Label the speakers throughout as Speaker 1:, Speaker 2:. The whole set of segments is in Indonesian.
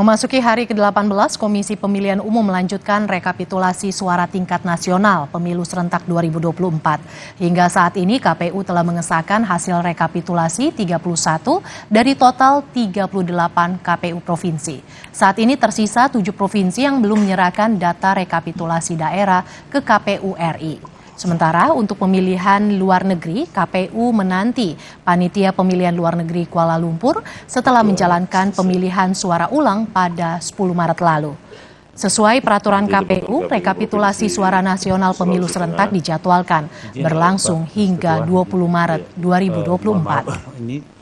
Speaker 1: Memasuki hari ke-18, Komisi Pemilihan Umum melanjutkan rekapitulasi suara tingkat nasional Pemilu Serentak 2024. Hingga saat ini KPU telah mengesahkan hasil rekapitulasi 31 dari total 38 KPU provinsi. Saat ini tersisa 7 provinsi yang belum menyerahkan data rekapitulasi daerah ke KPU RI. Sementara untuk pemilihan luar negeri, KPU menanti Panitia Pemilihan Luar Negeri Kuala Lumpur setelah menjalankan pemilihan suara ulang pada 10 Maret lalu. Sesuai peraturan KPU, rekapitulasi suara nasional pemilu serentak dijadwalkan berlangsung hingga 20 Maret 2024.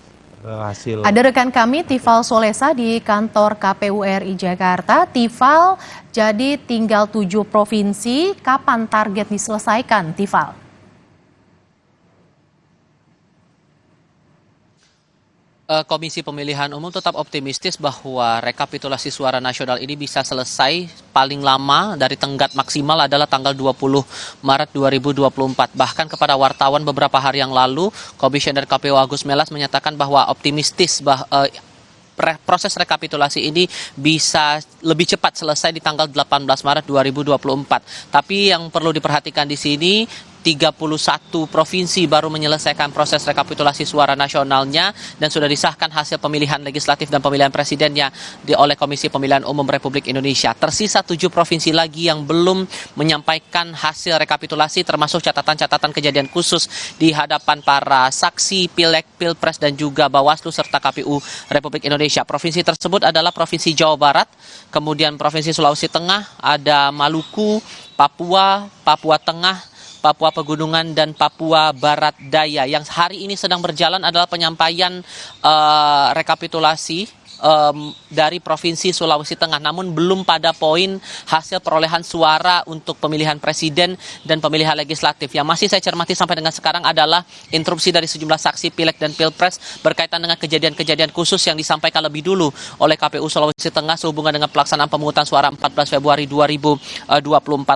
Speaker 1: Ada rekan kami Tifal Solesa di kantor KPU RI Jakarta. Tifal, jadi tinggal 7 provinsi, kapan target diselesaikan, Tifal?
Speaker 2: Komisi Pemilihan Umum tetap optimistis bahwa rekapitulasi suara nasional ini bisa selesai paling lama dari tenggat maksimal adalah tanggal 20 Maret 2024. Bahkan kepada wartawan beberapa hari yang lalu, Komisioner KPU Agus Melas menyatakan bahwa optimistis proses rekapitulasi ini bisa lebih cepat selesai di tanggal 18 Maret 2024. Tapi yang perlu diperhatikan di sini, 31 provinsi baru menyelesaikan proses rekapitulasi suara nasionalnya dan sudah disahkan hasil pemilihan legislatif dan pemilihan presidennya oleh Komisi Pemilihan Umum Republik Indonesia. Tersisa 7 provinsi lagi yang belum menyampaikan hasil rekapitulasi, termasuk catatan-catatan kejadian khusus di hadapan para saksi Pileg, Pilpres dan juga Bawaslu serta KPU Republik Indonesia. Provinsi tersebut adalah Provinsi Jawa Barat, kemudian Provinsi Sulawesi Tengah, ada Maluku, Papua, Papua Tengah, Papua Pegunungan dan Papua Barat Daya. Yang hari ini sedang berjalan adalah penyampaian rekapitulasi dari Provinsi Sulawesi Tengah, namun belum pada poin hasil perolehan suara untuk pemilihan presiden dan pemilihan legislatif. Yang masih saya cermati sampai dengan sekarang adalah interupsi dari sejumlah saksi Pileg dan Pilpres berkaitan dengan kejadian-kejadian khusus yang disampaikan lebih dulu oleh KPU Sulawesi Tengah sehubungan dengan pelaksanaan pemungutan suara 14 Februari 2024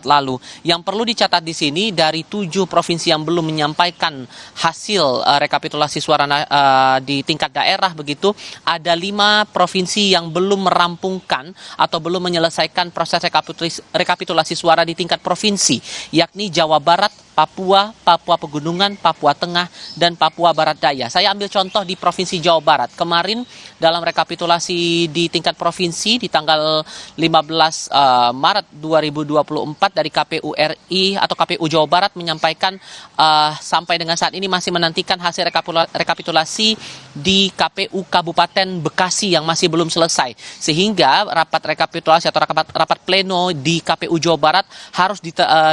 Speaker 2: lalu. Yang perlu dicatat di sini, dari 7 provinsi yang belum menyampaikan hasil rekapitulasi suara di tingkat daerah begitu, ada 5 provinsi yang belum merampungkan atau belum menyelesaikan proses rekapitulasi suara di tingkat provinsi, yakni Jawa Barat, Papua, Papua Pegunungan, Papua Tengah, dan Papua Barat Daya. Saya ambil contoh di Provinsi Jawa Barat. Kemarin dalam rekapitulasi di tingkat provinsi di tanggal 15 Maret 2024 dari KPU RI atau KPU Jawa Barat menyampaikan sampai dengan saat ini masih menantikan hasil rekapitulasi di KPU Kabupaten Bekasi yang masih belum selesai. Sehingga rapat rekapitulasi atau rapat pleno di KPU Jawa Barat harus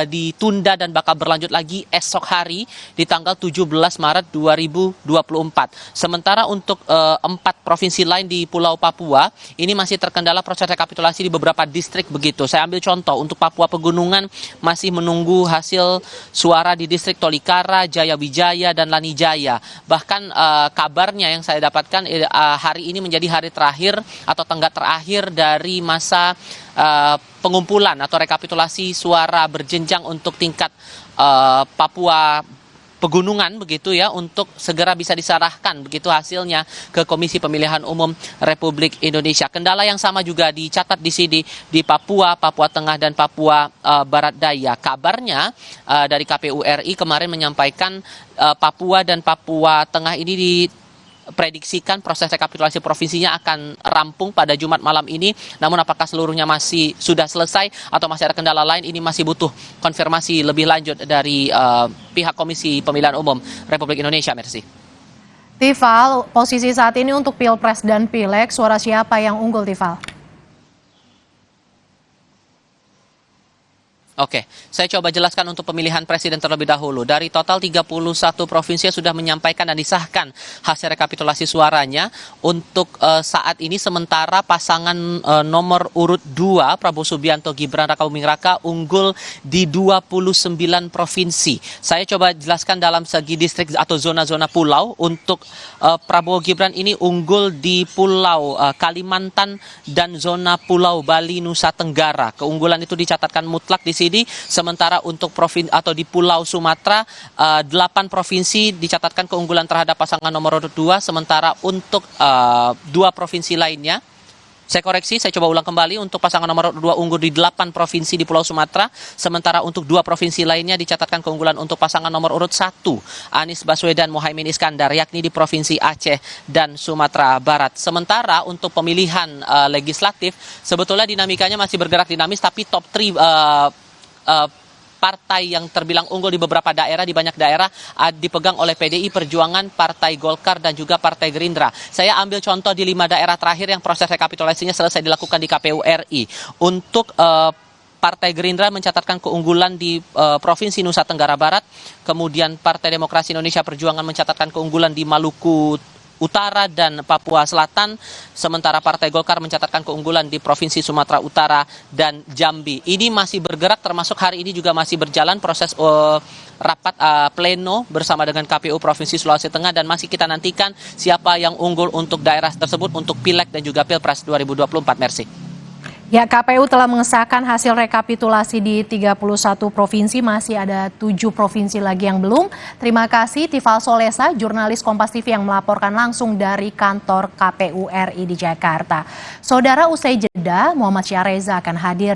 Speaker 2: ditunda dan bakal berlanjut lagi esok hari di tanggal 17 Maret 2024. Sementara untuk 4 provinsi lain di Pulau Papua, ini masih terkendala proses rekapitulasi di beberapa distrik begitu. Saya ambil contoh, untuk Papua Pegunungan masih menunggu hasil suara di distrik Tolikara, Jayawijaya, dan Lanijaya. Bahkan kabarnya yang saya dapatkan hari ini menjadi hari terakhir atau tenggat terakhir dari masa pengumpulan atau rekapitulasi suara berjenjang untuk tingkat Papua Pegunungan begitu ya, untuk segera bisa diserahkan begitu hasilnya ke Komisi Pemilihan Umum Republik Indonesia. Kendala yang sama juga dicatat di sini di Papua, Papua Tengah dan Papua Barat Daya. Kabarnya dari KPU RI kemarin menyampaikan Papua dan Papua Tengah ini prediksikan proses rekapitulasi provinsinya akan rampung pada Jumat malam ini. Namun apakah seluruhnya masih sudah selesai atau masih ada kendala lain, ini masih butuh konfirmasi lebih lanjut dari pihak Komisi Pemilihan Umum Republik Indonesia. Mersi.
Speaker 1: Tifal, posisi saat ini untuk Pilpres dan Pileg, suara siapa yang unggul, Tifal?
Speaker 2: Oke, saya coba jelaskan untuk pemilihan presiden terlebih dahulu. Dari total 31 provinsi yang sudah menyampaikan dan disahkan hasil rekapitulasi suaranya, untuk saat ini sementara pasangan nomor urut 2 Prabowo Subianto Gibran Rakabuming Raka unggul di 29 provinsi. Saya coba jelaskan dalam segi distrik atau zona-zona pulau. Untuk Prabowo Gibran ini unggul di Pulau Kalimantan dan zona Pulau Bali Nusa Tenggara. Keunggulan itu dicatatkan mutlak di sini. Sementara untuk provinsi atau di Pulau Sumatera, 8 provinsi dicatatkan keunggulan terhadap pasangan nomor urut 2, sementara untuk 2 provinsi lainnya Saya koreksi, saya coba ulang kembali. Untuk pasangan nomor 2 unggul di 8 provinsi di Pulau Sumatera, sementara untuk 2 provinsi lainnya dicatatkan keunggulan untuk pasangan nomor urut 1, Anies Baswedan Muhaimin Iskandar, yakni di Provinsi Aceh dan Sumatera Barat. Sementara untuk pemilihan legislatif, sebetulnya dinamikanya masih bergerak dinamis, tapi top 3 partai yang terbilang unggul di beberapa daerah, di banyak daerah dipegang oleh PDI Perjuangan, Partai Golkar, dan juga Partai Gerindra. Saya ambil contoh di 5 daerah terakhir yang proses rekapitulasinya selesai dilakukan di KPU RI. Untuk Partai Gerindra mencatatkan keunggulan di Provinsi Nusa Tenggara Barat, kemudian Partai Demokrasi Indonesia Perjuangan mencatatkan keunggulan di Maluku Utara dan Papua Selatan, sementara Partai Golkar mencatatkan keunggulan di Provinsi Sumatera Utara dan Jambi. Ini masih bergerak, termasuk hari ini juga masih berjalan proses rapat pleno bersama dengan KPU Provinsi Sulawesi Tengah, dan masih kita nantikan siapa yang unggul untuk daerah tersebut untuk Pileg dan juga Pilpres 2024, Mercy.
Speaker 1: Ya, KPU telah mengesahkan hasil rekapitulasi di 31 provinsi, masih ada 7 provinsi lagi yang belum. Terima kasih Tifal Solesa, jurnalis Kompas TV yang melaporkan langsung dari kantor KPU RI di Jakarta. Saudara, usai jeda, Muhammad Syareza akan hadir